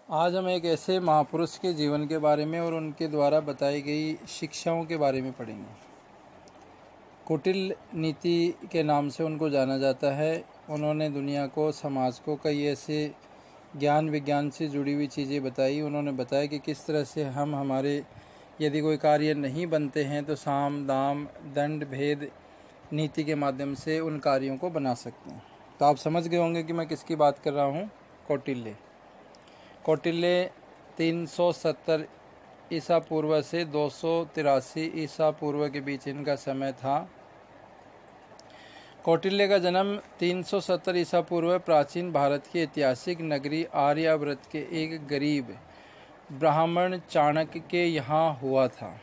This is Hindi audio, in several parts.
आज हम एक ऐसे महापुरुष के जीवन के बारे में और उनके द्वारा बताई गई शिक्षाओं के बारे में पढ़ेंगे। कुटिल नीति के नाम से उनको जाना जाता है। उन्होंने दुनिया को, समाज को कई ऐसे ज्ञान विज्ञान से जुड़ी हुई चीज़ें बताई। उन्होंने बताया कि किस तरह से हम हमारे यदि कोई कार्य नहीं बनते हैं तो साम दाम दंड भेद नीति के माध्यम से उन कार्यों को बना सकते हैं। तो आप समझ गए होंगे कि मैं किसकी बात कर रहा हूँ। कौटिल्य 370 ईसा पूर्व से 283 ईसा पूर्व के बीच इनका समय था। कौटिल्य का जन्म 370 ईसा पूर्व प्राचीन भारत की ऐतिहासिक नगरी आर्यावर्त के एक गरीब ब्राह्मण चाणक्य के यहाँ हुआ था।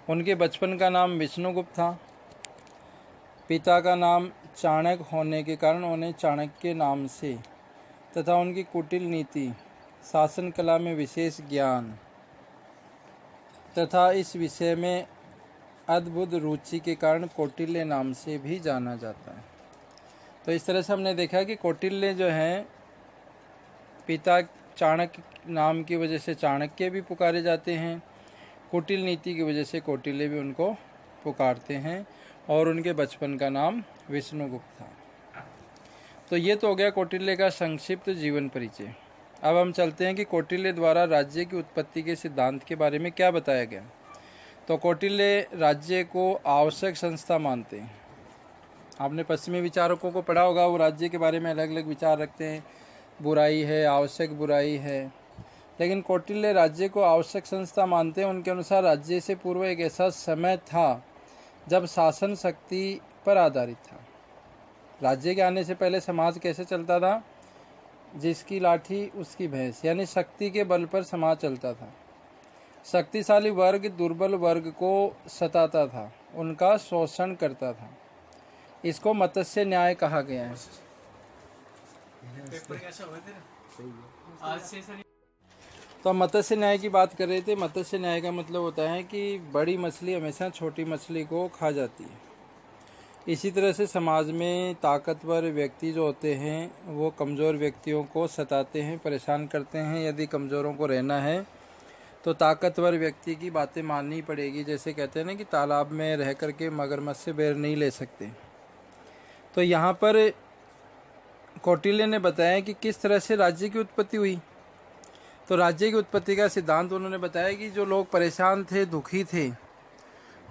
उनके बचपन का नाम विष्णुगुप्त था। पिता का नाम चाणक्य होने के कारण उन्हें चाणक्य के नाम से तथा उनकी कुटिल नीति, शासन कला में विशेष ज्ञान तथा इस विषय में अद्भुत रुचि के कारण कौटिल्य नाम से भी जाना जाता है। तो इस तरह से हमने देखा कि कौटिल्य जो हैं पिता चाणक्य नाम की वजह से चाणक्य भी पुकारे जाते हैं, कुटिल नीति की वजह से कौटिल्य भी उनको पुकारते हैं और उनके बचपन का नाम विष्णुगुप्त था। तो ये तो हो गया कौटिल्य का संक्षिप्त जीवन परिचय। अब हम चलते हैं कि कौटिल्य द्वारा राज्य की उत्पत्ति के सिद्धांत के बारे में क्या बताया गया। तो कौटिल्य राज्य को आवश्यक संस्था मानते हैं। आपने पश्चिमी विचारकों को पढ़ा होगा, वो राज्य के बारे में अलग अलग विचार रखते हैं, बुराई है, आवश्यक बुराई है। लेकिन कौटिल्य राज्य को आवश्यक संस्था मानते हैं। उनके अनुसार राज्य से पूर्व एक ऐसा समय था जब शासन शक्ति पर आधारित था। राज्य के आने से पहले समाज कैसे चलता था? जिसकी लाठी उसकी भैंस, यानी शक्ति के बल पर समाज चलता था। शक्तिशाली वर्ग दुर्बल वर्ग को सताता था, उनका शोषण करता था। इसको मत्स्य न्याय कहा गया है। तो मत्स्य न्याय की बात कर रहे थे। मत्स्य न्याय का मतलब होता है कि बड़ी मछली हमेशा छोटी मछली को खा जाती है। इसी तरह से समाज में ताकतवर व्यक्ति जो होते हैं वो कमज़ोर व्यक्तियों को सताते हैं, परेशान करते हैं। यदि कमज़ोरों को रहना है तो ताकतवर व्यक्ति की बातें माननी पड़ेगी। जैसे कहते हैं ना कि तालाब में रह कर के मगरमच्छ से बैर नहीं ले सकते। तो यहाँ पर कौटिल्य ने बताया कि किस तरह से राज्य की उत्पत्ति हुई। तो राज्य की उत्पत्ति का सिद्धांत उन्होंने बताया कि जो लोग परेशान थे, दुखी थे,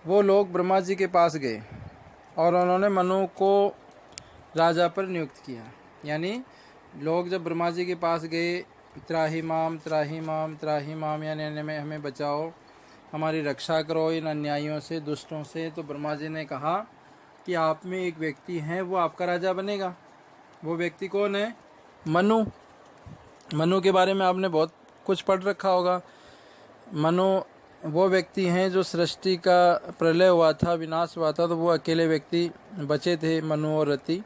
वो लोग ब्रह्मा जी के पास गए और उन्होंने मनु को राजा पर नियुक्त किया। यानी लोग जब ब्रह्मा जी के पास गए, त्राही माम त्राही माम त्राही माम, यानी हमें बचाओ, हमारी रक्षा करो इन अन्यायियों से, दुष्टों से। तो ब्रह्मा जी ने कहा कि आप में एक व्यक्ति है, वो आपका राजा बनेगा। वो व्यक्ति कौन है? मनु। मनु के बारे में आपने बहुत कुछ पढ़ रखा होगा। मनु वो व्यक्ति हैं जो सृष्टि का प्रलय हुआ था, विनाश हुआ था, तो वो अकेले व्यक्ति बचे थे, मनु और रति।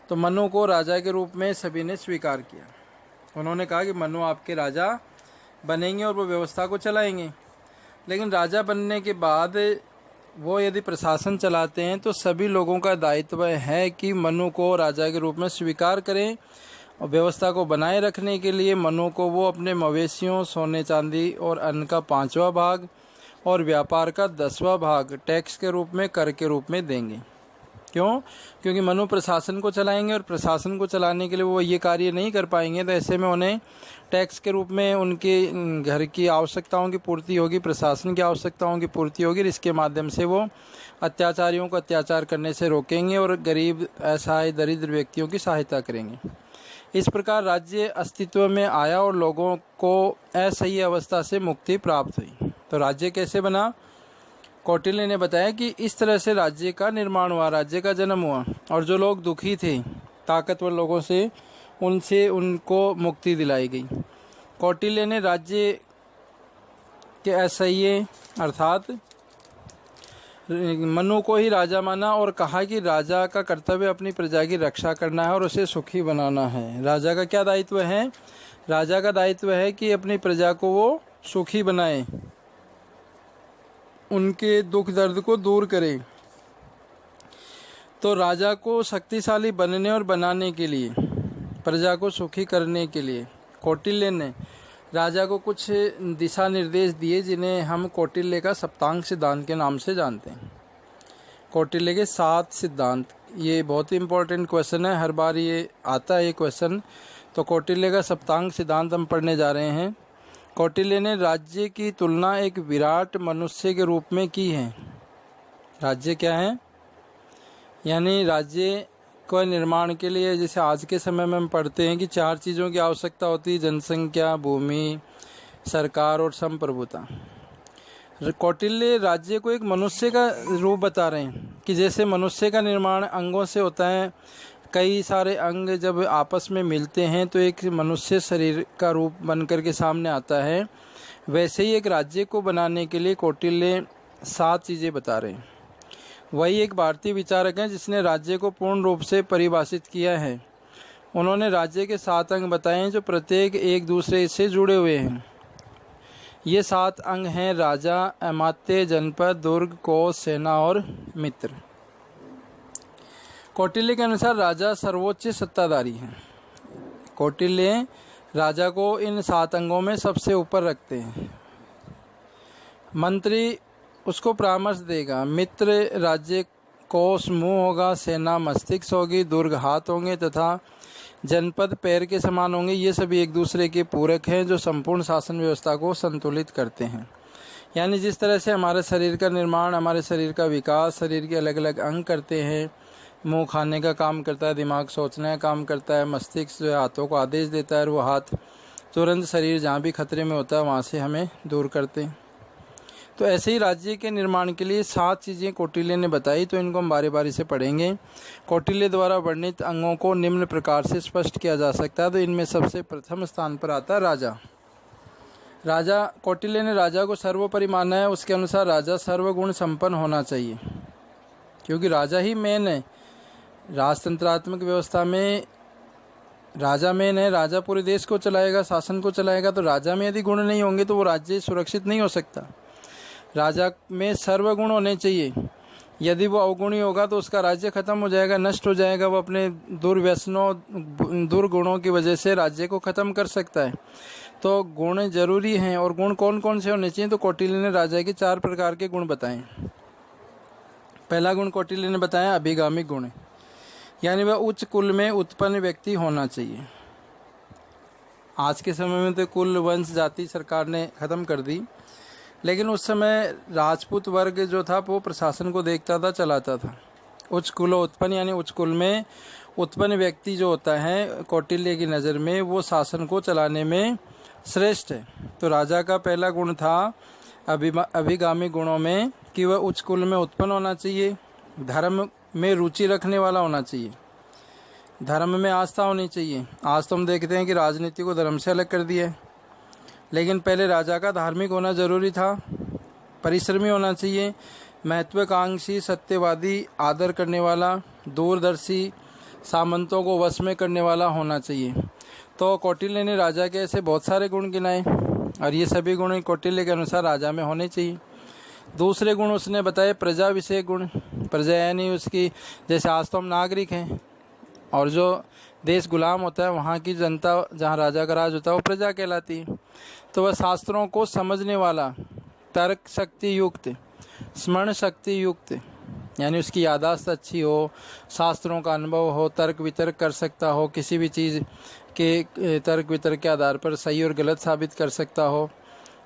तो मनु को राजा के रूप में सभी ने स्वीकार किया। उन्होंने कहा कि मनु आपके राजा बनेंगे और वो व्यवस्था को चलाएंगे। लेकिन राजा बनने के बाद वो यदि प्रशासन चलाते हैं तो सभी लोगों का दायित्व है कि मनु को राजा के रूप में स्वीकार करें और व्यवस्था को बनाए रखने के लिए मनु को वो अपने मवेशियों, सोने चांदी और अन्न का 5वां भाग और व्यापार का 10वां भाग टैक्स के रूप में, कर के रूप में देंगे। क्यों? क्योंकि मनु प्रशासन को चलाएंगे और प्रशासन को चलाने के लिए वो ये कार्य नहीं कर पाएंगे। तो ऐसे में उन्हें टैक्स के रूप में उनके घर की आवश्यकताओं की पूर्ति होगी, प्रशासन की आवश्यकताओं की पूर्ति होगी। इसके माध्यम से वो अत्याचारियों को अत्याचार करने से रोकेंगे और गरीब, असहाय, दरिद्र व्यक्तियों की सहायता करेंगे। इस प्रकार राज्य अस्तित्व में आया और लोगों को असह्य अवस्था से मुक्ति प्राप्त हुई। तो राज्य कैसे बना? कौटिल्य ने बताया कि इस तरह से राज्य का निर्माण हुआ, राज्य का जन्म हुआ। और जो लोग दुखी थे, ताकतवर लोगों से, उनसे उनको मुक्ति दिलाई गई। कौटिल्य ने राज्य के असह्य अर्थात मनु को ही राजा माना और कहा कि राजा का कर्तव्य अपनी प्रजा की रक्षा करना है और उसे सुखी बनाना है। राजा का क्या दायित्व है? राजा का दायित्व है कि अपनी प्रजा को वो सुखी बनाए, उनके दुख दर्द को दूर करे। तो राजा को शक्तिशाली बनने और बनाने के लिए, प्रजा को सुखी करने के लिए कौटिल्य ने राजा को कुछ दिशा निर्देश दिए जिन्हें हम कौटिल्य का सप्तांग सिद्धांत के नाम से जानते हैं। कौटिल्य के 7 सिद्धांत, ये बहुत ही इम्पोर्टेंट क्वेश्चन है, हर बार ये आता है ये क्वेश्चन। तो कौटिल्य का सप्तांग सिद्धांत हम पढ़ने जा रहे हैं। कौटिल्य ने राज्य की तुलना एक विराट मनुष्य के रूप में की है। राज्य क्या है? यानी राज्य को निर्माण के लिए जैसे आज के समय में हम पढ़ते हैं कि 4 चीज़ों की आवश्यकता होती है: जनसंख्या, भूमि, सरकार और संप्रभुता। कौटिल्य राज्य को एक मनुष्य का रूप बता रहे हैं कि जैसे मनुष्य का निर्माण अंगों से होता है, कई सारे अंग जब आपस में मिलते हैं तो एक मनुष्य शरीर का रूप बनकर के सामने आता है, वैसे ही एक राज्य को बनाने के लिए कौटिल्य 7 चीज़ें बता रहे हैं। वही एक भारतीय विचारक हैं जिसने राज्य को पूर्ण रूप से परिभाषित किया है। उन्होंने राज्य के 7 अंग बताए हैं जो प्रत्येक एक दूसरे से जुड़े हुए हैं। ये 7 अंग हैं: राजा, अमात्य, जनपद, दुर्ग, कोष, सेना और मित्र। कौटिल्य के अनुसार राजा सर्वोच्च सत्ताधारी है। कौटिल्य राजा को इन 7 अंगों में सबसे ऊपर रखते हैं। मंत्री उसको परामर्श देगा, मित्र राज्य कोष मुंह होगा, सेना मस्तिष्क होगी, दुर्ग हाथ होंगे तथा जनपद पैर के समान होंगे। ये सभी एक दूसरे के पूरक हैं जो संपूर्ण शासन व्यवस्था को संतुलित करते हैं। यानी जिस तरह से हमारे शरीर का निर्माण, हमारे शरीर का विकास शरीर के अलग अलग अंग करते हैं। मुंह खाने का काम करता है, दिमाग सोचने का काम करता है, मस्तिष्क जो है हाथों को आदेश देता है और वो हाथ तुरंत शरीर जहाँ भी खतरे में होता है वहाँ से हमें दूर करते हैं। तो ऐसे ही राज्य के निर्माण के लिए 7 चीज़ें कौटिल्य ने बताई, तो इनको हम बारी बारी से पढ़ेंगे। कौटिल्य द्वारा वर्णित अंगों को निम्न प्रकार से स्पष्ट किया जा सकता है। तो इनमें सबसे प्रथम स्थान पर आता है राजा। राजा, कौटिल्य ने राजा को सर्वोपरि माना है। उसके अनुसार राजा सर्वगुण संपन्न होना चाहिए, क्योंकि राजा ही मेन है। राजतंत्रात्मक व्यवस्था में राजा मेन है। राजा पूरे देश को चलाएगा, शासन को चलाएगा। तो राजा में यदि गुण नहीं होंगे तो वो राज्य सुरक्षित नहीं हो सकता। राजा में सर्वगुण होने चाहिए। यदि वो अवगुणी होगा तो उसका राज्य खत्म हो जाएगा, नष्ट हो जाएगा। वो अपने दुर्व्यसनों, दुर्गुणों की वजह से राज्य को खत्म कर सकता है। तो गुण जरूरी हैं। और गुण कौन कौन से होने चाहिए? तो कौटिल्य ने राजा के 4 प्रकार के गुण बताए। पहला गुण कौटिल्य ने बताया अभिगामी गुण, यानी वह उच्च कुल में उत्पन्न व्यक्ति होना चाहिए। आज के समय में तो कुल, वंश, जाति सरकार ने खत्म कर दी, लेकिन उस समय राजपूत वर्ग जो था वो प्रशासन को देखता था, चलाता था। उच्च कुल उत्पन्न, यानी उच्च कुल में उत्पन्न व्यक्ति जो होता है कौटिल्य की नज़र में वो शासन को चलाने में श्रेष्ठ है। तो राजा का पहला गुण था अभिगामी गुणों में कि वह उच्च कुल में उत्पन्न होना चाहिए, धर्म में रुचि रखने वाला होना चाहिए, धर्म में आस्था होनी चाहिए। आज तो हम देखते हैं कि राजनीति को धर्म से अलग कर दिया है, लेकिन पहले राजा का धार्मिक होना जरूरी था। परिश्रमी होना चाहिए, महत्वाकांक्षी, सत्यवादी, आदर करने वाला, दूरदर्शी, सामंतों को वश में करने वाला होना चाहिए। तो कौटिल्य ने राजा के ऐसे बहुत सारे गुण गिनाए और ये सभी गुण कौटिल्य के अनुसार राजा में होने चाहिए। दूसरे गुण उसने बताए प्रजा विषय गुण। प्रजा यानी उसकी, जैसे आज तो हम नागरिक हैं और जो देश गुलाम होता है वहाँ की जनता, जहाँ राजा का राज होता है वो प्रजा कहलाती है। तो वह शास्त्रों को समझने वाला, तर्क शक्ति युक्त, स्मरण शक्ति युक्त, यानी उसकी याददाश्त अच्छी हो, शास्त्रों का अनुभव हो, तर्क वितर्क कर सकता हो, किसी भी चीज़ के तर्क वितर्क के आधार पर सही और गलत साबित कर सकता हो,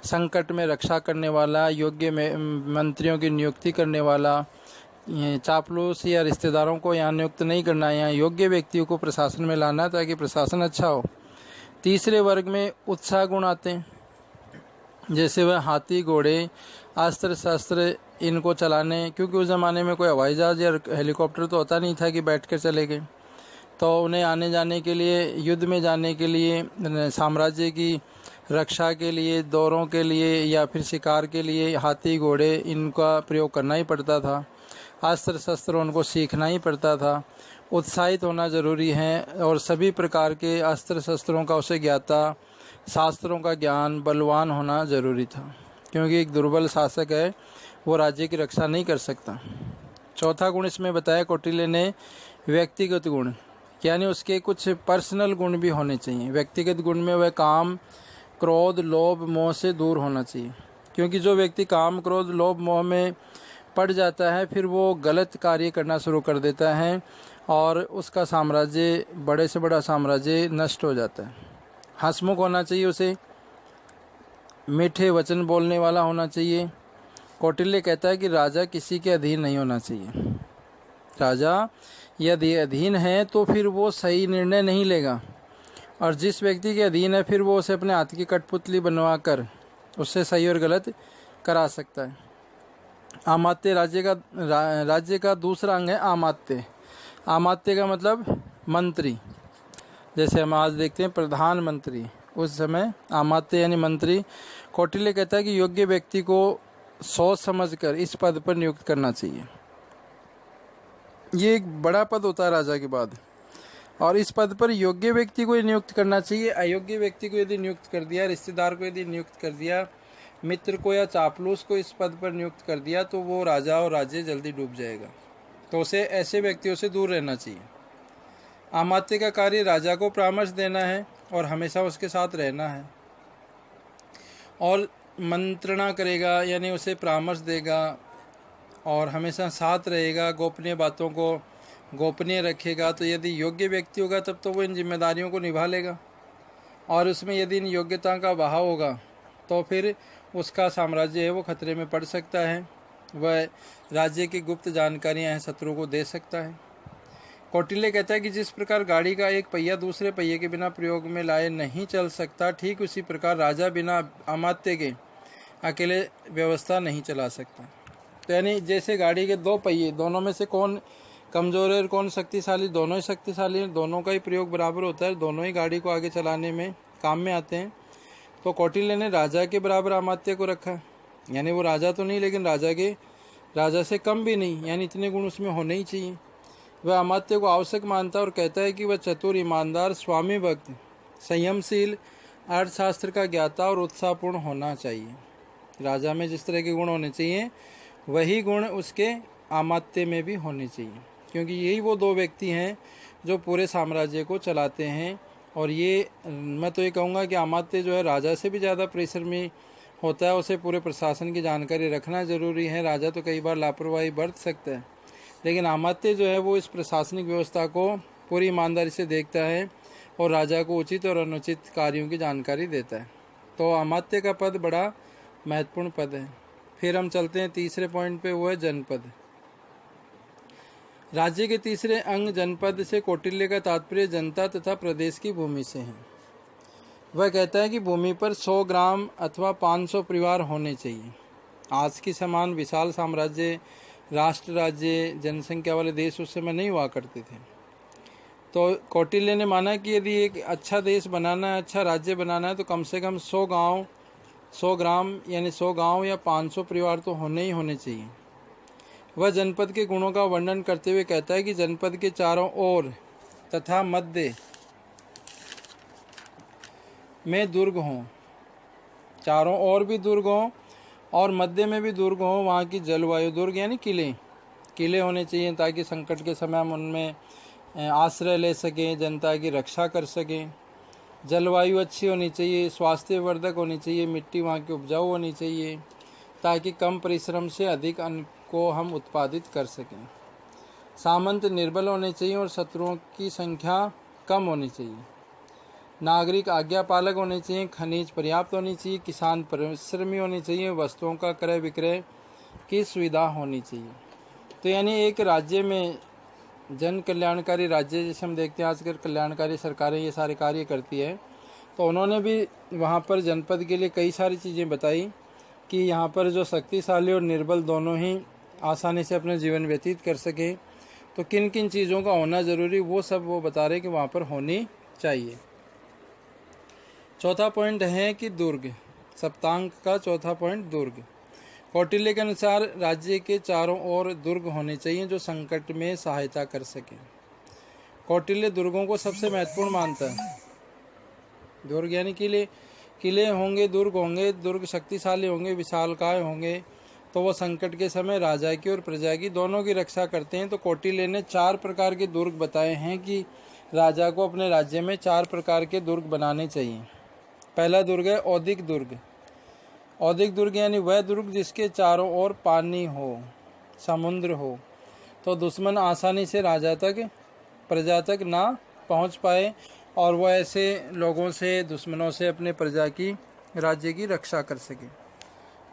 संकट में रक्षा करने वाला, योग्य मंत्रियों की नियुक्ति करने वाला, चापलूस या रिश्तेदारों को यहाँ नियुक्त नहीं करना है, यहाँ योग्य व्यक्तियों को प्रशासन में लाना ताकि प्रशासन अच्छा हो। तीसरे वर्ग में उत्साह गुण आते हैं, जैसे वह हाथी, घोड़े, अस्त्र शस्त्र इनको चलाने, क्योंकि उस ज़माने में कोई हवाई जहाज़ या हेलीकॉप्टर तो होता नहीं था कि बैठ कर चले गए। तो उन्हें आने जाने के लिए, युद्ध में जाने के लिए, साम्राज्य की रक्षा के लिए, दौरों के लिए या फिर शिकार के लिए हाथी, घोड़े इनका प्रयोग करना ही पड़ता था। अस्त्र शस्त्र उनको सीखना ही पड़ता था। उत्साहित होना जरूरी है और सभी प्रकार के अस्त्र शस्त्रों का उसे ज्ञाता, शास्त्रों का ज्ञान, बलवान होना जरूरी था, क्योंकि एक दुर्बल शासक है वो राज्य की रक्षा नहीं कर सकता। चौथा गुण इसमें बताया कौटिल्य ने व्यक्तिगत गुण, यानी उसके कुछ पर्सनल गुण भी होने चाहिए। व्यक्तिगत गुण में वह काम क्रोध लोभ मोह से दूर होना चाहिए, क्योंकि जो व्यक्ति काम क्रोध लोभ मोह में पड़ जाता है फिर वो गलत कार्य करना शुरू कर देता है और उसका साम्राज्य, बड़े से बड़ा साम्राज्य नष्ट हो जाता है। हंसमुख होना चाहिए, उसे मीठे वचन बोलने वाला होना चाहिए। कौटिल्य कहता है कि राजा किसी के अधीन नहीं होना चाहिए। राजा यदि अधीन है तो फिर वो सही निर्णय नहीं लेगा, और जिस व्यक्ति के अधीन है फिर वो उसे अपने हाथ की कठपुतली बनवा कर उससे सही और गलत करा सकता है। आमात्य राज्य का दूसरा अंग है आमात्य। आमात्य का मतलब मंत्री, जैसे हम आज देखते हैं प्रधानमंत्री, उस समय आमात्य यानी मंत्री। कौटिल्य कहता है कि योग्य व्यक्ति को सोच समझकर इस पद पर नियुक्त करना चाहिए। ये एक बड़ा पद होता है राजा के बाद, और इस पद पर योग्य व्यक्ति को नियुक्त करना चाहिए। अयोग्य व्यक्ति को यदि नियुक्त कर दिया, रिश्तेदार को यदि नियुक्त कर दिया, मित्र को या चापलूस को इस पद पर नियुक्त कर दिया तो वो राजा और राज्य जल्दी डूब जाएगा। तो उसे ऐसे व्यक्तियों से दूर रहना चाहिए। आमात्य का कार्य राजा को परामर्श देना है और हमेशा उसके साथ रहना है, और मंत्रणा करेगा यानी उसे परामर्श देगा और हमेशा साथ रहेगा, गोपनीय बातों को गोपनीय रखेगा। तो यदि योग्य व्यक्ति होगा तब तो वो इन जिम्मेदारियों को निभा लेगा, और उसमें यदि इन योग्यता का अभाव होगा तो फिर उसका साम्राज्य है वो खतरे में पड़ सकता है। वह राज्य की गुप्त जानकारियां हैं शत्रु को दे सकता है। कौटिल्य कहता है कि जिस प्रकार गाड़ी का एक पहिया दूसरे पहिए के बिना प्रयोग में लाए नहीं चल सकता, ठीक उसी प्रकार राजा बिना अमात्य के अकेले व्यवस्था नहीं चला सकता। तो यानी जैसे गाड़ी के दो पहिए, दोनों में से कौन कमज़ोर है और कौन शक्तिशाली, दोनों ही शक्तिशाली हैं, दोनों का ही प्रयोग बराबर होता है, दोनों ही गाड़ी को आगे चलाने में काम में आते हैं। तो कौटिल्य ने राजा के बराबर अमात्य को रखा, यानी वो राजा तो नहीं लेकिन राजा से कम भी नहीं, यानी इतने गुण उसमें होने ही चाहिए। वह अमात्य को आवश्यक मानता है और कहता है कि वह चतुर, ईमानदार, स्वामी भक्त, संयमशील, अर्थशास्त्र का ज्ञाता और उत्साहपूर्ण होना चाहिए। राजा में जिस तरह के गुण होने चाहिए वही गुण उसके अमात्य में भी होने चाहिए, क्योंकि यही वो दो व्यक्ति हैं जो पूरे साम्राज्य को चलाते हैं। और ये मैं तो ये कहूँगा कि अमात्य जो है राजा से भी ज़्यादा परिश्रमी होता है, उसे पूरे प्रशासन की जानकारी रखना ज़रूरी है। राजा तो कई बार लापरवाही बरत सकता है, लेकिन अमात्य जो है वो इस प्रशासनिक व्यवस्था को पूरी ईमानदारी से देखता है और राजा को उचित और अनुचित कार्यों की जानकारी देता है। तो अमात्य का पद बड़ा महत्वपूर्ण पद है। फिर हम चलते हैं तीसरे पॉइंट पे, वो है जनपद। राज्य के तीसरे अंग जनपद से कौटिल्य का तात्पर्य जनता तथा प्रदेश की भूमि से है। वह कहता है कि भूमि पर 100 ग्राम अथवा 500 परिवार होने चाहिए। आज की समान विशाल साम्राज्य, राष्ट्र राज्य, जनसंख्या वाले देश उस समय नहीं हुआ करते थे। तो कौटिल्य ने माना कि यदि एक अच्छा देश बनाना है, अच्छा राज्य बनाना है, तो कम से कम 100 ग्राम यानी 100 गांव या 500 परिवार तो होने ही होने चाहिए। वह जनपद के गुणों का वर्णन करते हुए कहता है कि जनपद के चारों ओर तथा मध्य में दुर्ग हों, चारों ओर भी दुर्ग हों और मध्य में भी दुर्ग हों। वहाँ की जलवायु, दुर्ग यानी किले होने चाहिए ताकि संकट के समय हम उनमें आश्रय ले सकें, जनता की रक्षा कर सकें। जलवायु अच्छी होनी चाहिए, स्वास्थ्यवर्धक होनी चाहिए, मिट्टी वहाँ की उपजाऊ होनी चाहिए ताकि कम परिश्रम से अधिक अन्न को हम उत्पादित कर सकें। सामंत निर्बल होने चाहिए और शत्रुओं की संख्या कम होनी चाहिए। नागरिक आज्ञा पालक होने चाहिए, खनिज पर्याप्त होनी चाहिए, किसान परिश्रमी होने चाहिए, वस्तुओं का क्रय विक्रय की सुविधा होनी चाहिए। तो यानी एक राज्य में जन कल्याणकारी राज्य, जैसे हम देखते हैं आजकल कल्याणकारी सरकारें ये सारे कार्य करती है, तो उन्होंने भी वहाँ पर जनपद के लिए कई सारी चीज़ें बताई कि यहाँ पर जो शक्तिशाली और निर्बल दोनों ही आसानी से अपना जीवन व्यतीत कर सके, तो किन किन चीज़ों का होना ज़रूरी वो सब वो बता रहे कि वहाँ पर होनी चाहिए। चौथा पॉइंट है कि दुर्ग, सप्तांग का चौथा पॉइंट दुर्ग। कौटिल्य के अनुसार राज्य के चारों ओर दुर्ग होने चाहिए जो संकट में सहायता कर सकें। कौटिल्य दुर्गों को सबसे महत्वपूर्ण मानता है। दुर्ग यानी किले होंगे, दुर्ग होंगे, दुर्ग शक्तिशाली होंगे, विशालकाय होंगे, तो वो संकट के समय राजा की और प्रजा की दोनों की रक्षा करते हैं। तो कौटिल्य ने 4 प्रकार के दुर्ग बताए हैं कि राजा को अपने राज्य में 4 प्रकार के दुर्ग बनाने चाहिए। पहला दुर्ग है औदिक दुर्ग। औदिक दुर्ग यानी वह दुर्ग जिसके चारों ओर पानी हो, समुद्र हो, तो दुश्मन आसानी से राजा तक, प्रजा तक ना पहुंच पाए और वह ऐसे लोगों से, दुश्मनों से अपने प्रजा की, राज्य की रक्षा कर सके।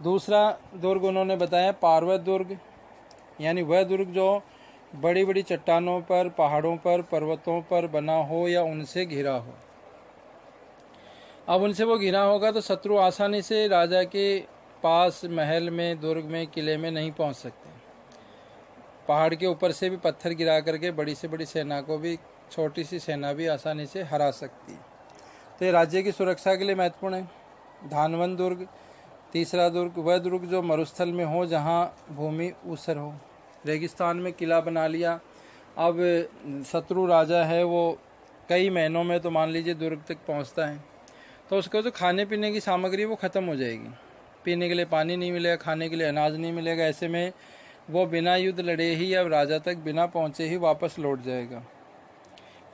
दूसरा दुर्ग उन्होंने बताया पार्वत दुर्ग, यानी वह दुर्ग जो बड़ी बड़ी चट्टानों पर, पहाड़ों पर, पर्वतों पर बना हो या उनसे घिरा हो। अब उनसे वो घिरा होगा तो शत्रु आसानी से राजा के पास, महल में, दुर्ग में, किले में नहीं पहुंच सकते। पहाड़ के ऊपर से भी पत्थर गिरा करके बड़ी से बड़ी सेना को भी, छोटी सी सेना भी आसानी से हरा सकती है। तो ये राज्य की सुरक्षा के लिए महत्वपूर्ण है। धानवन दुर्ग, तीसरा दुर्ग वह दुर्ग जो मरुस्थल में हो, जहाँ भूमि ऊसर हो। रेगिस्तान में किला बना लिया, अब शत्रु राजा है वो कई महीनों में तो मान लीजिए दुर्ग तक पहुंचता है, तो उसको जो खाने पीने की सामग्री वो ख़त्म हो जाएगी। पीने के लिए पानी नहीं मिलेगा, खाने के लिए अनाज नहीं मिलेगा। ऐसे में वो बिना युद्ध लड़े ही अब राजा तक बिना पहुँचे ही वापस लौट जाएगा।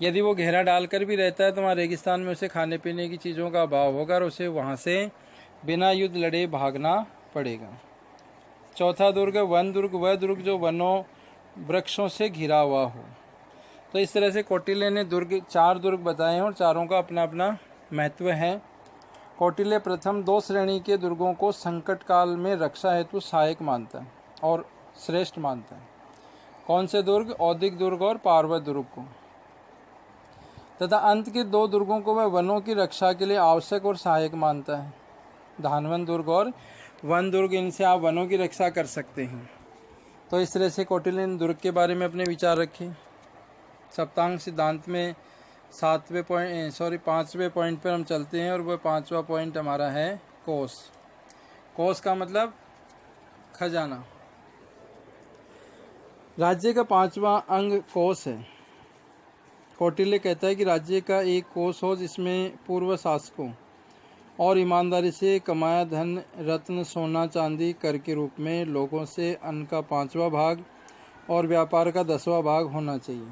यदि वो घेरा डालकर भी रहता है तो वहाँ रेगिस्तान में उसे खाने पीने की चीज़ों का अभाव होगा और उसे वहाँ से बिना युद्ध लड़े भागना पड़ेगा। चौथा दुर्ग वन दुर्ग, वह दुर्ग जो वनों, वृक्षों से घिरा हुआ हो। तो इस तरह से कौटिल्य ने दुर्ग, 4 दुर्ग बताए हैं और चारों का अपना अपना महत्व है। कौटिल्य प्रथम 2 श्रेणी के दुर्गों को संकट काल में रक्षा हेतु सहायक मानता है और श्रेष्ठ मानता है। कौन से दुर्ग? औदिक दुर्ग और पार्वत दुर्ग को। तथा अंत के 2 दुर्गों को वह वनों की रक्षा के लिए आवश्यक और सहायक मानता है, धानवन दुर्ग और वन दुर्ग। इनसे आप वनों की रक्षा कर सकते हैं। तो इस तरह से कौटिल्य ने दुर्ग के बारे में अपने विचार रखे। सप्तांग सिद्धांत में 5वें पॉइंट पर हम चलते हैं और वह 5वां पॉइंट हमारा है कोष। कोष का मतलब खजाना। राज्य का 5वां अंग कोष है। कौटिल्य कहता है कि राज्य का एक कोष हो जिसमें पूर्व शासकों और ईमानदारी से कमाया धन, रत्न, सोना, चांदी कर के रूप में लोगों से अन्न का 5वां भाग और व्यापार का 10वां भाग होना चाहिए।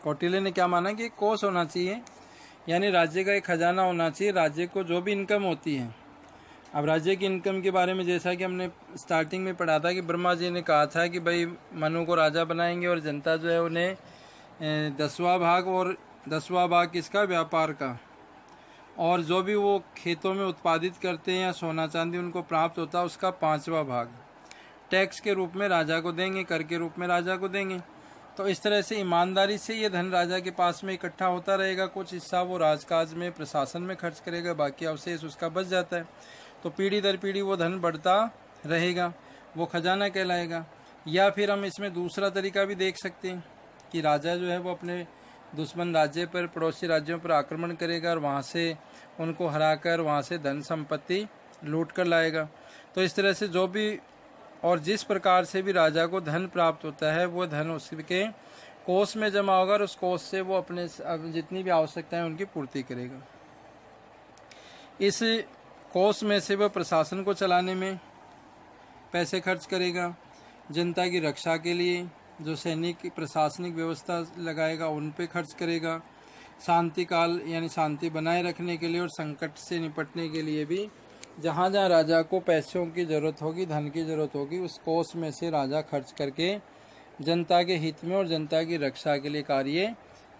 कौटिल्य ने क्या माना कि कोष होना चाहिए, यानी राज्य का एक खजाना होना चाहिए। राज्य को जो भी इनकम होती है, अब राज्य की इनकम के बारे में जैसा कि हमने स्टार्टिंग में पढ़ा था कि ब्रह्मा जी ने कहा था कि भाई मनु को राजा बनाएंगे और जनता जो है उन्हें 10वां भाग, और 10वां भाग किसका? व्यापार का। और जो भी वो खेतों में उत्पादित करते हैं या सोना चांदी उनको प्राप्त होता है उसका 5वां भाग टैक्स के रूप में राजा को देंगे, कर के रूप में राजा को देंगे। तो इस तरह से ईमानदारी से ये धन राजा के पास में इकट्ठा होता रहेगा। कुछ हिस्सा वो राजकाज में, प्रशासन में खर्च करेगा, बाकी अवशेष उसका बच जाता है। तो पीढ़ी दर पीढ़ी वो धन बढ़ता रहेगा, वो खजाना कहलाएगा। या फिर हम इसमें दूसरा तरीका भी देख सकते हैं कि राजा जो है वो अपने दुश्मन राज्य पर, पड़ोसी राज्यों पर आक्रमण करेगा और वहाँ से उनको हराकर वहाँ से धन संपत्ति लूट कर लाएगा। तो इस तरह से जो भी और जिस प्रकार से भी राजा को धन प्राप्त होता है वो धन उसके कोष में जमा होगा और उस कोष से वो अपने जितनी भी आवश्यकताएं उनकी पूर्ति करेगा। इस कोष में से वह प्रशासन को चलाने में पैसे खर्च करेगा, जनता की रक्षा के लिए जो सैनिक प्रशासनिक व्यवस्था लगाएगा उन पे खर्च करेगा, शांति काल यानी शांति बनाए रखने के लिए और संकट से निपटने के लिए भी जहाँ जहाँ राजा को पैसों की ज़रूरत होगी, धन की ज़रूरत होगी, उस कोष में से राजा खर्च करके जनता के हित में और जनता की रक्षा के लिए कार्य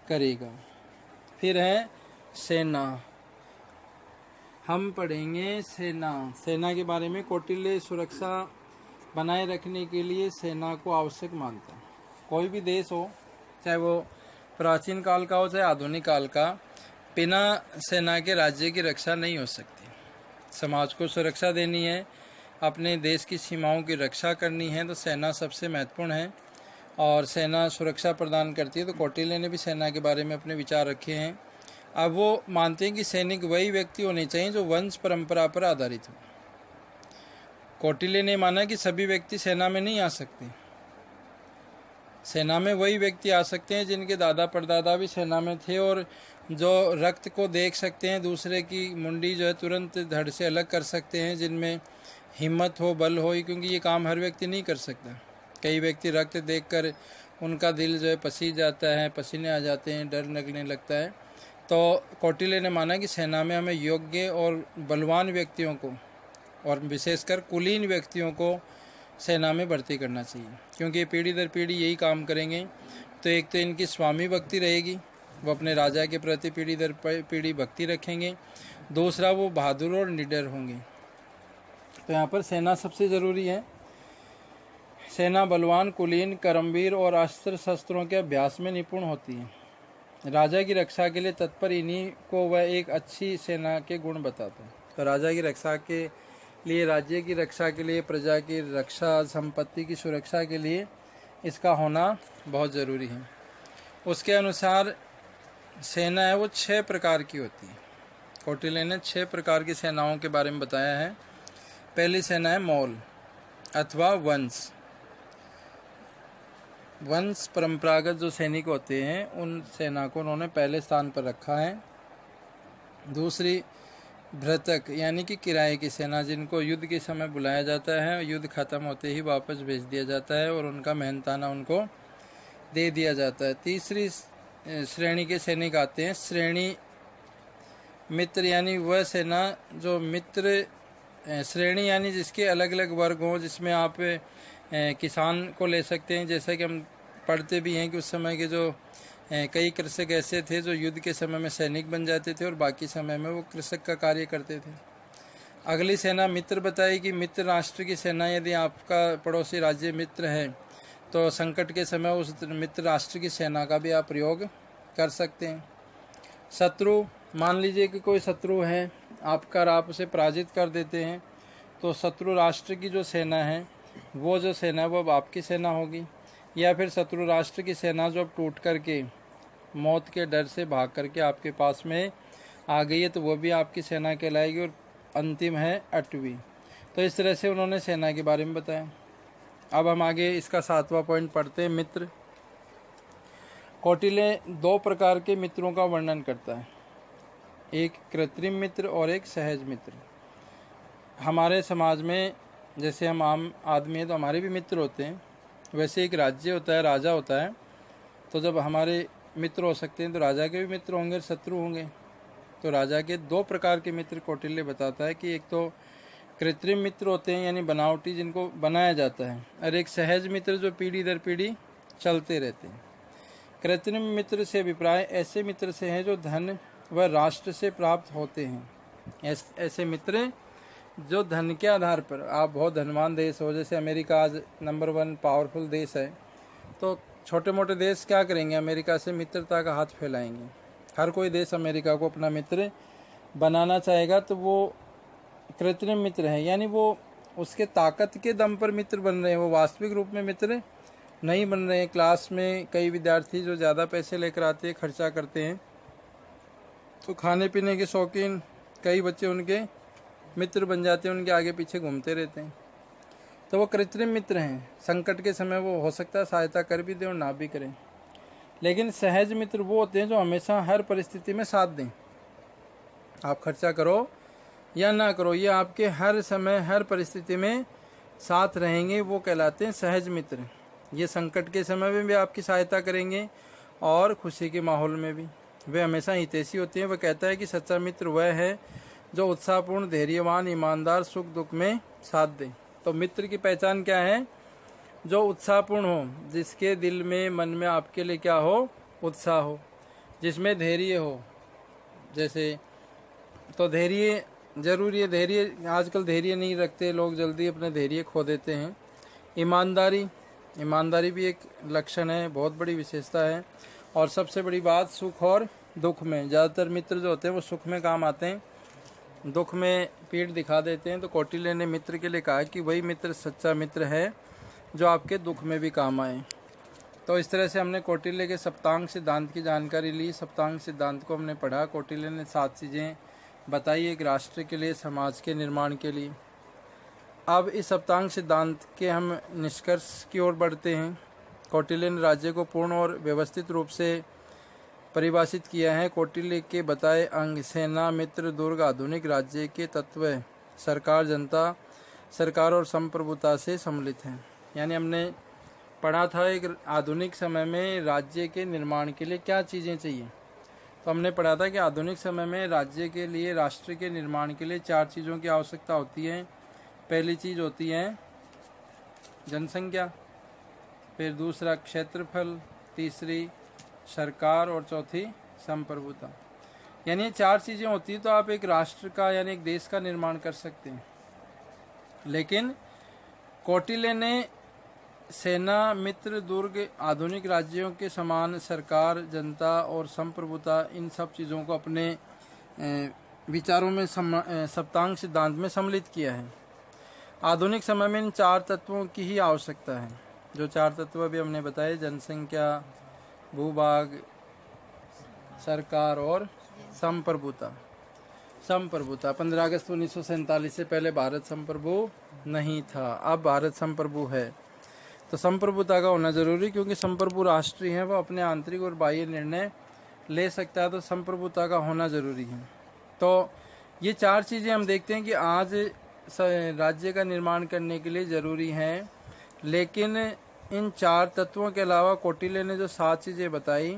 करेगा। फिर है सेना। हम पढ़ेंगे सेना। सेना के बारे में कौटिल्य सुरक्षा बनाए रखने के लिए सेना को आवश्यक मानता है। कोई भी देश हो, चाहे वो प्राचीन काल का हो चाहे आधुनिक काल का, बिना सेना के राज्य की रक्षा नहीं हो सकती। समाज को सुरक्षा देनी है, अपने देश की सीमाओं की रक्षा करनी है, तो सेना सबसे महत्वपूर्ण है और सेना सुरक्षा प्रदान करती है। तो कौटिल्य ने भी सेना के बारे में अपने विचार रखे हैं। अब वो मानते हैं कि सैनिक वही व्यक्ति होने चाहिए जो वंश परंपरा पर आधारित हो। कौटिल्य ने माना कि सभी व्यक्ति सेना में नहीं आ सकते। सेना में वही व्यक्ति आ सकते हैं जिनके दादा परदादा भी सेना में थे और जो रक्त को देख सकते हैं, दूसरे की मुंडी जो है तुरंत धड़ से अलग कर सकते हैं, जिनमें हिम्मत हो, बल हो, क्योंकि ये काम हर व्यक्ति नहीं कर सकता। कई व्यक्ति रक्त देखकर उनका दिल जो है पसीज जाता है, पसीने आ जाते हैं, डर लगने लगता है। तो कौटिल्य ने माना कि सेना में हमें योग्य और बलवान व्यक्तियों को और विशेषकर कुलीन व्यक्तियों को सेना में भर्ती करना चाहिए, क्योंकि ये पीढ़ी दर पीढ़ी यही काम करेंगे। तो एक तो इनकी स्वामी भक्ति रहेगी, वो अपने राजा के प्रति पीढ़ी दर पीढ़ी भक्ति रखेंगे। दूसरा, वो बहादुर और निडर होंगे। तो यहाँ पर सेना सबसे ज़रूरी है। सेना बलवान, कुलीन, कर्मवीर और अस्त्र शस्त्रों के अभ्यास में निपुण होती है। राजा की रक्षा के लिए तत्पर इन्हीं को वह एक अच्छी सेना के गुण बताता है। तो राजा की रक्षा के लिए, राज्य की रक्षा के लिए, प्रजा की रक्षा, संपत्ति की सुरक्षा के लिए इसका होना बहुत ज़रूरी है। उसके अनुसार सेना है वो 6 प्रकार की होती है। कौटिल्य ने 6 प्रकार की सेनाओं के बारे में बताया है। पहली सेना है मौल अथवा वंश। वंश परंपरागत जो सैनिक होते हैं उन सेना को उन्होंने पहले स्थान पर रखा है। दूसरी भृतक यानी कि किराए की सेना, जिनको युद्ध के समय बुलाया जाता है, युद्ध खत्म होते ही वापस भेज दिया जाता है और उनका मेहनताना उनको दे दिया जाता है। तीसरी श्रेणी के सैनिक आते हैं श्रेणी मित्र, यानी वह सेना जो मित्र श्रेणी यानी जिसके अलग अलग वर्ग हों, जिसमें आप किसान को ले सकते हैं। जैसा कि हम पढ़ते भी हैं कि उस समय के जो कई कृषक ऐसे थे जो युद्ध के समय में सैनिक बन जाते थे और बाकी समय में वो कृषक का कार्य करते थे। अगली सेना मित्र बताई कि मित्र राष्ट्र की सेना, यदि आपका पड़ोसी राज्य मित्र है तो संकट के समय उस मित्र राष्ट्र की सेना का भी आप प्रयोग कर सकते हैं। शत्रु, मान लीजिए कि कोई शत्रु है आपका और आप उसे पराजित कर देते हैं, तो शत्रु राष्ट्र की जो सेना है वो जो सेना है वो अब आपकी सेना होगी। या फिर शत्रु राष्ट्र की सेना जो अब टूट करके मौत के डर से भाग करके आपके पास में आ गई है तो वो भी आपकी सेना कहलाएगी। और अंतिम है 8वीं। तो इस तरह से उन्होंने सेना के बारे में बताया। अब हम आगे इसका 7वां पॉइंट पढ़ते हैं, मित्र। कौटिल्य 2 प्रकार के मित्रों का वर्णन करता है, एक कृत्रिम मित्र और एक सहज मित्र। हमारे समाज में जैसे हम आम आदमी हैं तो हमारे भी मित्र होते हैं, वैसे एक राज्य होता है, राजा होता है। तो जब हमारे मित्र हो सकते हैं तो राजा के भी मित्र होंगे और शत्रु होंगे। तो राजा के 2 प्रकार के मित्र कौटिल्य बताता है कि एक तो कृत्रिम मित्र होते हैं यानी बनावटी, जिनको बनाया जाता है, और एक सहज मित्र जो पीढ़ी दर पीढ़ी चलते रहते हैं। कृत्रिम मित्र से अभिप्राय ऐसे मित्र से है जो धन व राष्ट्र से प्राप्त होते हैं। ऐसे मित्र जो धन के आधार पर, आप बहुत धनवान देश हो, जैसे अमेरिका आज नंबर 1 पावरफुल देश है, तो छोटे मोटे देश क्या करेंगे, अमेरिका से मित्रता का हाथ फैलाएंगे। हर कोई देश अमेरिका को अपना मित्र बनाना चाहेगा। तो वो कृत्रिम मित्र है, यानी वो उसके ताकत के दम पर मित्र बन रहे हैं, वो वास्तविक रूप में मित्र नहीं बन रहे हैं। क्लास में कई विद्यार्थी जो ज़्यादा पैसे लेकर आते हैं, खर्चा करते हैं, तो खाने पीने के शौकीन कई बच्चे उनके मित्र बन जाते हैं, उनके आगे पीछे घूमते रहते हैं। तो वो कृत्रिम मित्र हैं। संकट के समय वो हो सकता है सहायता कर भी दें और ना भी करें। लेकिन सहज मित्र वो होते हैं जो हमेशा हर परिस्थिति में साथ दें। आप खर्चा करो या ना करो, ये आपके हर समय हर परिस्थिति में साथ रहेंगे, वो कहलाते हैं सहज मित्र। ये संकट के समय में भी आपकी सहायता करेंगे और खुशी के माहौल में भी। वे हमेशा हितैषी होते हैं। वह कहता है कि सच्चा मित्र वह है जो उत्साहपूर्ण, धैर्यवान, ईमानदार, सुख दुख में साथ दे। तो मित्र की पहचान क्या है? जो उत्साहपूर्ण हो, जिसके दिल में मन में आपके लिए क्या हो, उत्साह हो, जिसमें धैर्य हो। जैसे तो धैर्य जरूरी है। धैर्य, आजकल धैर्य नहीं रखते लोग, जल्दी अपने धैर्य खो देते हैं। ईमानदारी, ईमानदारी भी एक लक्षण है, बहुत बड़ी विशेषता है। और सबसे बड़ी बात, सुख और दुख में। ज़्यादातर मित्र जो होते हैं वो सुख में काम आते हैं, दुख में पीठ दिखा देते हैं। तो कौटिल्य ने मित्र के लिए कहा कि वही मित्र सच्चा मित्र है जो आपके दुख में भी काम आए। तो इस तरह से हमने कौटिल्य के सप्तांग सिद्धांत की जानकारी ली। सप्तांग सिद्धांत को हमने पढ़ा। कौटिल्य ने 7 चीज़ें बताई एक राष्ट्र के लिए, समाज के निर्माण के लिए। अब इस सप्तांग सिद्धांत के हम निष्कर्ष की ओर बढ़ते हैं। कौटिल्य ने राज्य को पूर्ण और व्यवस्थित रूप से परिभाषित किया है। कौटिल्य के बताए अंग सेना, मित्र, दुर्ग, आधुनिक राज्य के तत्व, सरकार, जनता, सरकार और संप्रभुता से सम्मिलित हैं। यानी हमने पढ़ा था एक आधुनिक समय में राज्य के निर्माण के लिए क्या चीज़ें चाहिए। तो हमने पढ़ा था कि आधुनिक समय में राज्य के लिए, राष्ट्र के निर्माण के लिए 4 चीज़ों की आवश्यकता होती है। पहली चीज़ होती है जनसंख्या, फिर दूसरा क्षेत्रफल, तीसरी सरकार और चौथी संप्रभुता। यानी 4 चीज़ें होती है तो आप एक राष्ट्र का यानी एक देश का निर्माण कर सकते हैं। लेकिन कौटिल्य ने सेना, मित्र, दुर्ग, आधुनिक राज्यों के समान सरकार, जनता और संप्रभुता, इन सब चीज़ों को अपने विचारों में सप्तांग सिद्धांत में सम्मिलित किया है। आधुनिक समय में इन 4 तत्वों की ही आवश्यकता है। जो 4 तत्व भी हमने बताए, जनसंख्या, भूभाग, सरकार और संप्रभुता। 15 अगस्त 1947 से पहले भारत संप्रभु नहीं था, अब भारत संप्रभु है। तो संप्रभुता का होना जरूरी, क्योंकि संप्रभु राष्ट्र है, वह अपने आंतरिक और बाह्य निर्णय ले सकता है, तो संप्रभुता का होना जरूरी है। तो ये 4 चीज़ें हम देखते हैं कि आज राज्य का निर्माण करने के लिए ज़रूरी हैं। लेकिन इन 4 तत्वों के अलावा कौटिल्य ने जो 7 चीज़ें बताई,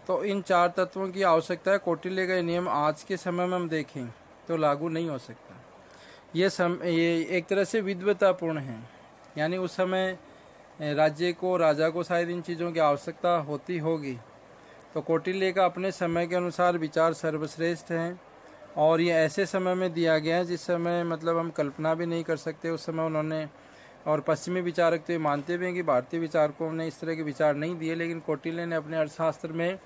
तो इन 4 तत्वों की आवश्यकता है। कौटिल्य का नियम आज के समय में हम देखें तो लागू नहीं हो सकता। ये एक तरह से विद्वतापूर्ण है, यानी उस समय राज्य को, राजा को शायद इन चीज़ों की आवश्यकता होती होगी। तो कौटिल्य का अपने समय के अनुसार विचार सर्वश्रेष्ठ हैं, और ये ऐसे समय में दिया गया है जिस समय मतलब हम कल्पना भी नहीं कर सकते। उस समय उन्होंने, और पश्चिमी विचारक तो ये मानते भी हैं कि भारतीय विचारकों ने इस तरह के विचार नहीं दिए, लेकिन कौटिल्य ने अपने अर्थशास्त्र में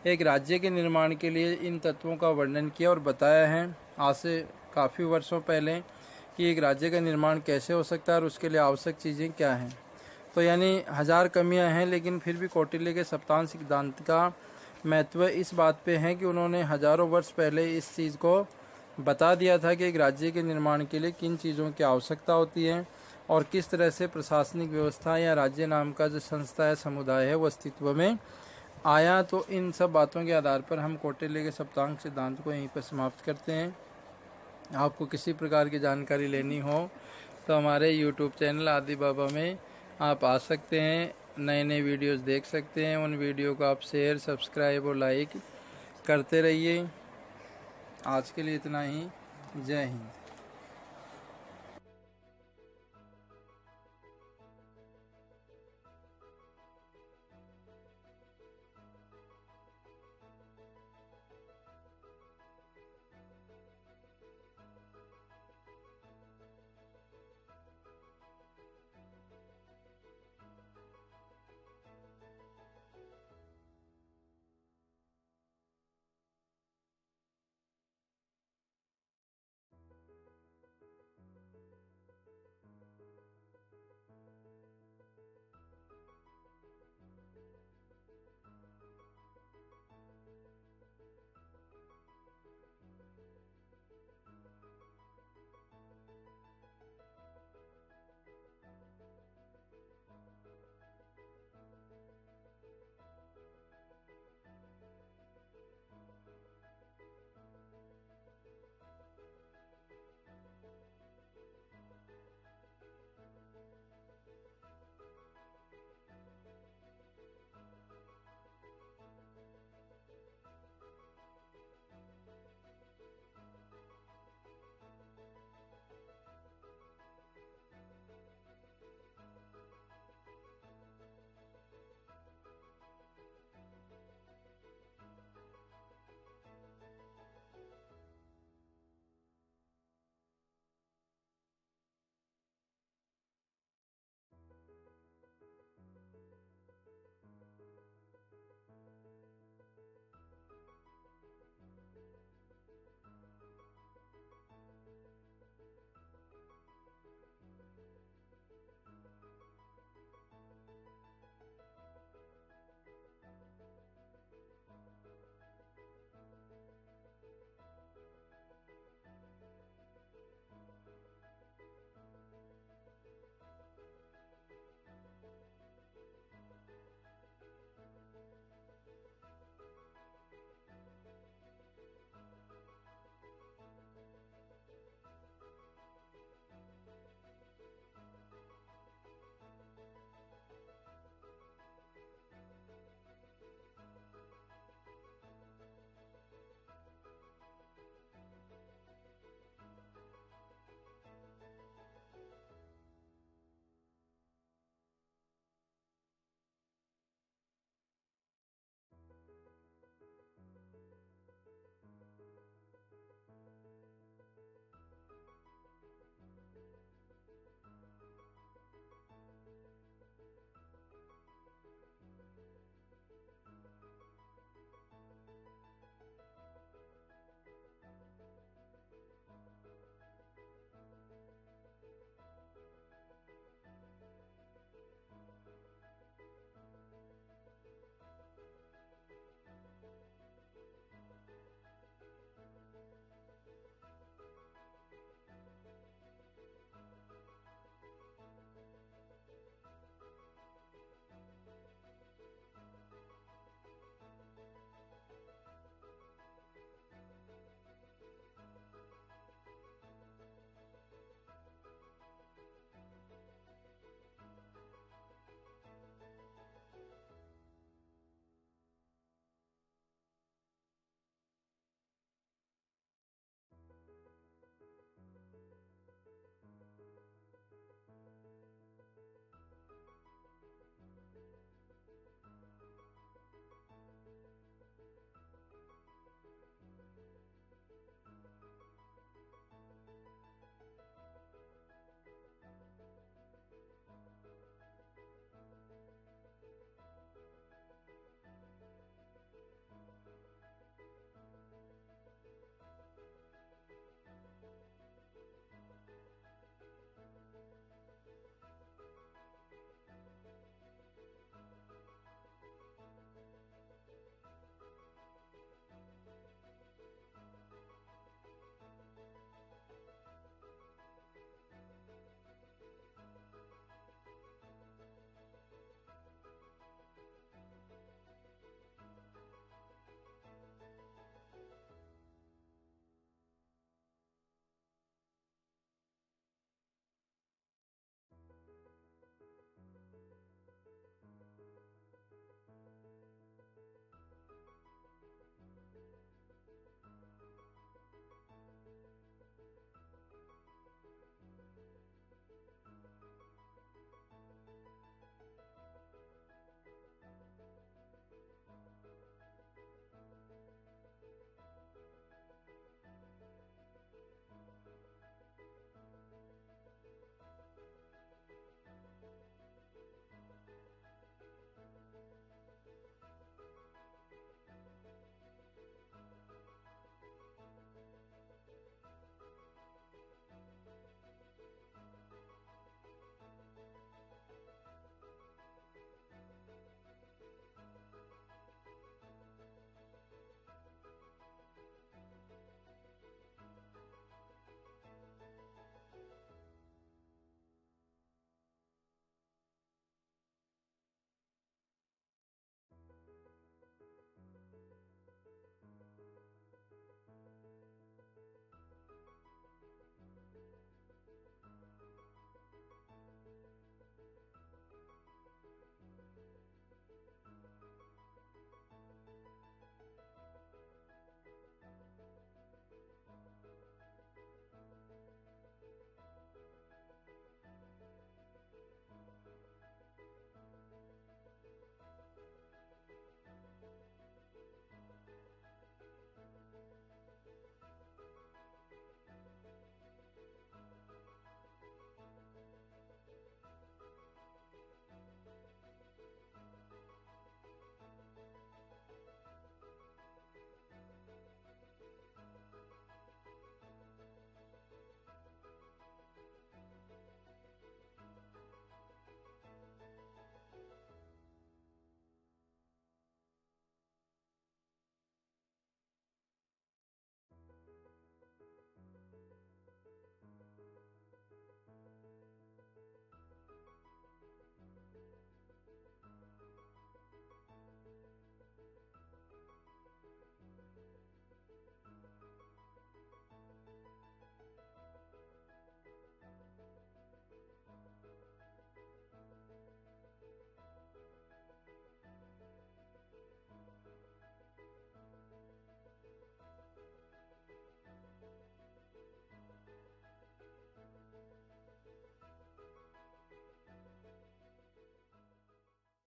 एक राज्य के निर्माण के लिए इन तत्वों का वर्णन किया और बताया है आज से काफ़ी वर्षों पहले कि एक राज्य का निर्माण कैसे हो सकता है और उसके लिए आवश्यक चीज़ें क्या हैं। तो यानी 1000 कमियां हैं, लेकिन फिर भी कौटिल्य के सप्तांग सिद्धांत का महत्व इस बात पे है कि उन्होंने हजारों वर्ष पहले इस चीज़ को बता दिया था कि एक राज्य के निर्माण के लिए किन चीज़ों की आवश्यकता होती है और किस तरह से प्रशासनिक व्यवस्था या राज्य नाम का जो संस्था है, समुदाय है, वो अस्तित्व में आया। तो इन सब बातों के आधार पर हम कौटिल्य के सप्तांग सिद्धांत को यहीं पर समाप्त करते हैं। आपको किसी प्रकार की जानकारी लेनी हो तो हमारे YouTube चैनल आदि बाबा में आप आ सकते हैं, नए नए वीडियोस देख सकते हैं। उन वीडियो को आप शेयर, सब्सक्राइब और लाइक करते रहिए। आज के लिए इतना ही। जय हिंद।